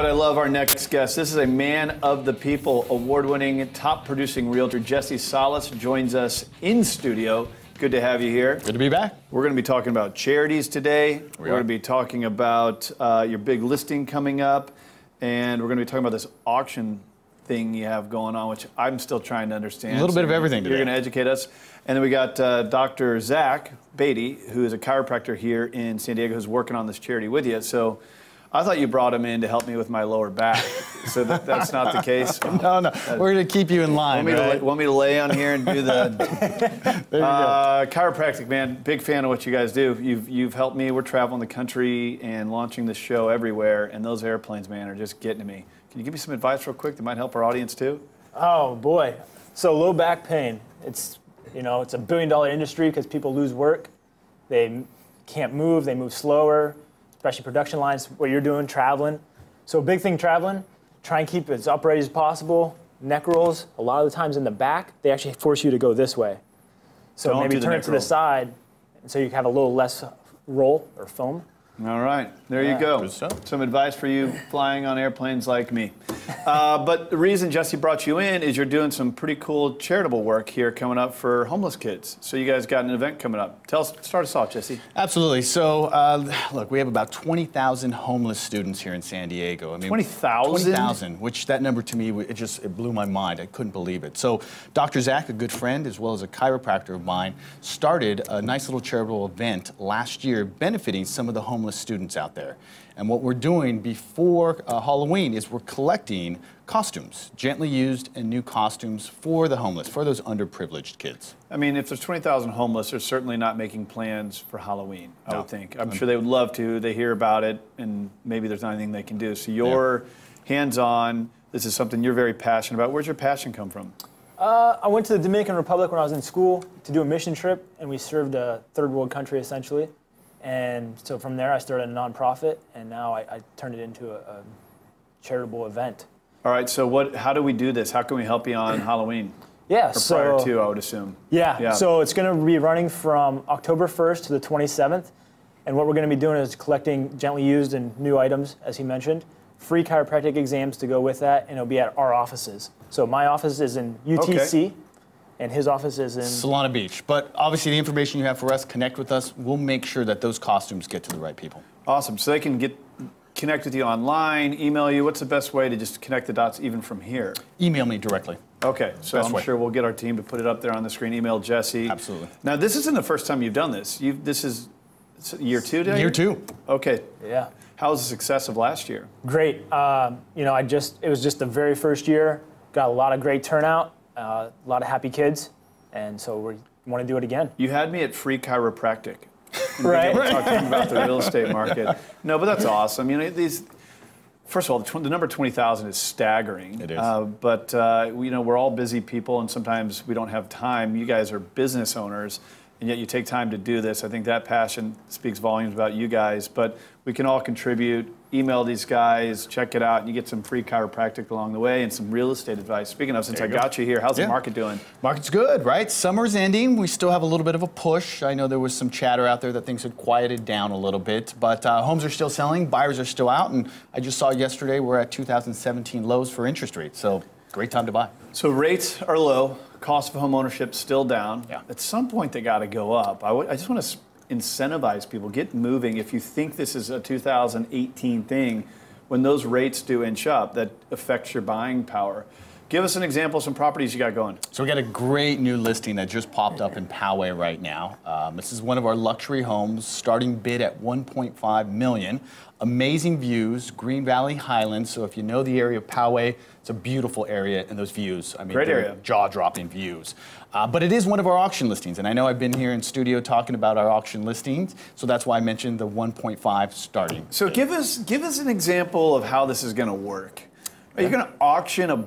right, I love our next guest. This is a man of the people, award-winning, top-producing realtor Jesse Salas joins us in studio. Good to have you here. Good to be back. We're going to be talking about charities today. We're going to be talking about your big listing coming up, and we're going to be talking about this auction thing you have going on, which I'm still trying to understand. A little bit of everything today. You're going to educate us. And then we got Dr. Zach Beatty, who is a chiropractor here in San Diego, who's working on this charity with you. So I thought you brought him in to help me with my lower back. So that's not the case? No. We're going to keep you in line, want me to lay on here and do the there you go. Chiropractic, man. Big fan of what you guys do. You've helped me. We're traveling the country and launching this show everywhere, and those airplanes, man, are just getting to me. Can you give me some advice real quick that might help our audience too? Oh, boy. So low back pain. It's a billion-dollar industry because people lose work. They can't move. They move slower, especially production lines, what you're doing, traveling. So a big thing traveling, try and keep it as upright as possible. Neck rolls, a lot of the times in the back, they actually force you to go this way. So maybe turn it to the side so you have a little less roll or foam. All right, there you go. Some advice for you flying on airplanes like me. But the reason Jesse brought you in is you're doing some pretty cool charitable work here coming up for homeless kids. So you guys got an event coming up. Start us off, Jesse. Absolutely. So, look, we have about 20,000 homeless students here in San Diego. I mean, 20,000? 20,000, which that number to me, it blew my mind. I couldn't believe it. So Dr. Zach, a good friend, as well as a chiropractor of mine, started a nice little charitable event last year benefiting some of the homeless students out there. And what we're doing before Halloween is we're collecting costumes, gently used and new costumes for the homeless, for those underprivileged kids. I mean, if there's 20,000 homeless, they're certainly not making plans for Halloween, I would think. I'm sure they would love to. They hear about it, and maybe there's not anything they can do. So you're hands-on. This is something you're very passionate about. Where's your passion come from? I went to the Dominican Republic when I was in school to do a mission trip, and we served a third world country, essentially. And so from there, I started a nonprofit, and now I turned it into a charitable event. All right, so how do we do this? How can we help you on Halloween? Yeah, or prior to, I would assume. Yeah, so it's going to be running from October 1st to the 27th. And what we're going to be doing is collecting gently used and new items, as he mentioned, free chiropractic exams to go with that, and it'll be at our offices. So my office is in UTC. Okay. And his office is in Solana Beach. But obviously the information you have for us, connect with us. We'll make sure that those costumes get to the right people. Awesome. So they can connect with you online, email you. What's the best way to just connect the dots even from here? Email me directly. Okay. So I'm sure we'll get our team to put it up there on the screen. Email Jesse. Absolutely. Now, this isn't the first time you've done this. This is year 2 today? Year 2. Okay. Yeah. How was the success of last year? Great. It was just the very first year. Got a lot of great turnout. A lot of happy kids, and so we want to do it again. You had me at free chiropractic. Right. Talking about the real estate market. No, but that's awesome. First of all, the number 20,000 is staggering. It is. But we're all busy people, and sometimes we don't have time. You guys are business owners, and yet you take time to do this. I think that passion speaks volumes about you guys. But we can all contribute. Email these guys, check it out, and you get some free chiropractic along the way and some real estate advice. Speaking of, since I got you here, how's the market doing? Market's good, right? Summer's ending. We still have a little bit of a push. I know there was some chatter out there that things had quieted down a little bit, but homes are still selling, buyers are still out, and I just saw yesterday we're at 2017 lows for interest rates, so great time to buy. So rates are low, cost of home ownership still down. Yeah. At some point they got to go up. I just want to incentivize people, get moving. If you think this is a 2018 thing, when those rates do inch up, that affects your buying power. Give us an example of some properties you got going. So we got a great new listing that just popped up in Poway right now. This is one of our luxury homes, starting bid at $1.5 million. Amazing views, Green Valley Highlands. So if you know the area of Poway, it's a beautiful area, and those views, I mean, great area, jaw-dropping views. But it is one of our auction listings, and I know I've been here in studio talking about our auction listings, so that's why I mentioned the 1.5 starting. So give us an example of how this is going to work. Are you going to auction a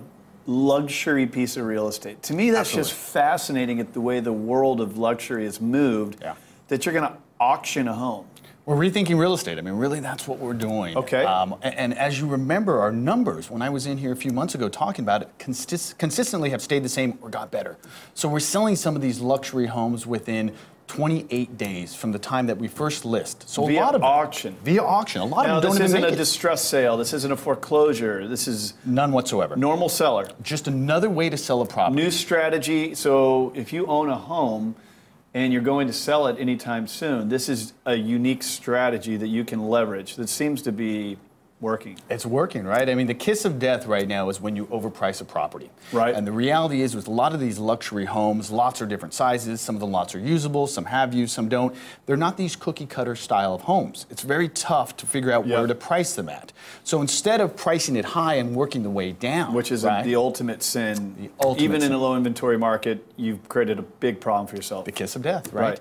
luxury piece of real estate? To me, that's just fascinating at the way the world of luxury has moved, that you're going to auction a home. We're rethinking real estate. I mean, really, that's what we're doing. Okay. And as you remember, our numbers, when I was in here a few months ago talking about it, consistently have stayed the same or got better. So we're selling some of these luxury homes within 28 days from the time that we first list. So Via a lot of auction. Via auction. A lot Now, of them don't this even isn't make a it. distress sale. This isn't a foreclosure. This is None whatsoever. normal seller. Just another way to sell a property. New strategy. So if you own a home and you're going to sell it anytime soon, this is a unique strategy that you can leverage that seems to be working. It's working, right? I mean, the kiss of death right now is when you overprice a property. Right. And the reality is with a lot of these luxury homes, lots are different sizes. Some of the lots are usable, some have use, some don't. They're not these cookie cutter style of homes. It's very tough to figure out where to price them at. So instead of pricing it high and working the way down, Which is right? the ultimate sin. The ultimate Even in sin. a low inventory market, you've created a big problem for yourself. The kiss of death, right?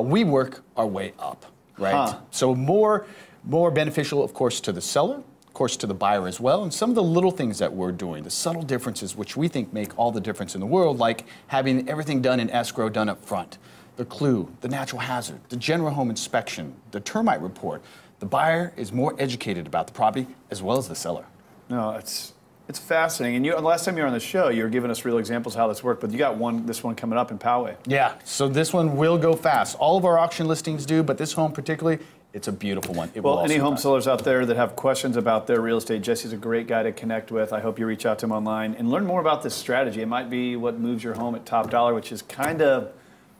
We work our way up, right? So more beneficial, of course, to the seller, of course, to the buyer as well, and some of the little things that we're doing, the subtle differences which we think make all the difference in the world, like having everything done in escrow done up front, the clue, the natural hazard, the general home inspection, the termite report. The buyer is more educated about the property as well as the seller. No, it's fascinating. And last time you were on the show, you were giving us real examples of how this worked, but you got this one coming up in Poway. Yeah, so this one will go fast. All of our auction listings do, but this home particularly, it's a beautiful one. It will Well, any also home fast. sellers out there that have questions about their real estate, Jesse's a great guy to connect with. I hope you reach out to him online and learn more about this strategy. It might be what moves your home at top dollar, which is kind of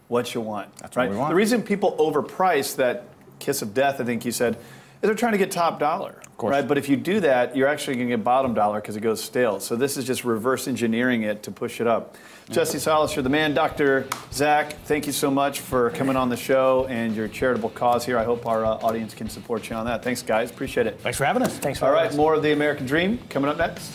what you want. That's right? what we want. The reason people overprice that kiss of death, I think you said, is they're trying to get top dollar. Of course. Right? But if you do that, you're actually going to get bottom dollar because it goes stale. So this is just reverse engineering it to push it up. Jesse Salas, you're the man. Dr. Zach, thank you so much for coming on the show and your charitable cause here. I hope our audience can support you on that. Thanks, guys. Appreciate it. Thanks for having us. Thanks for All having right, us. more of the American Dream coming up next.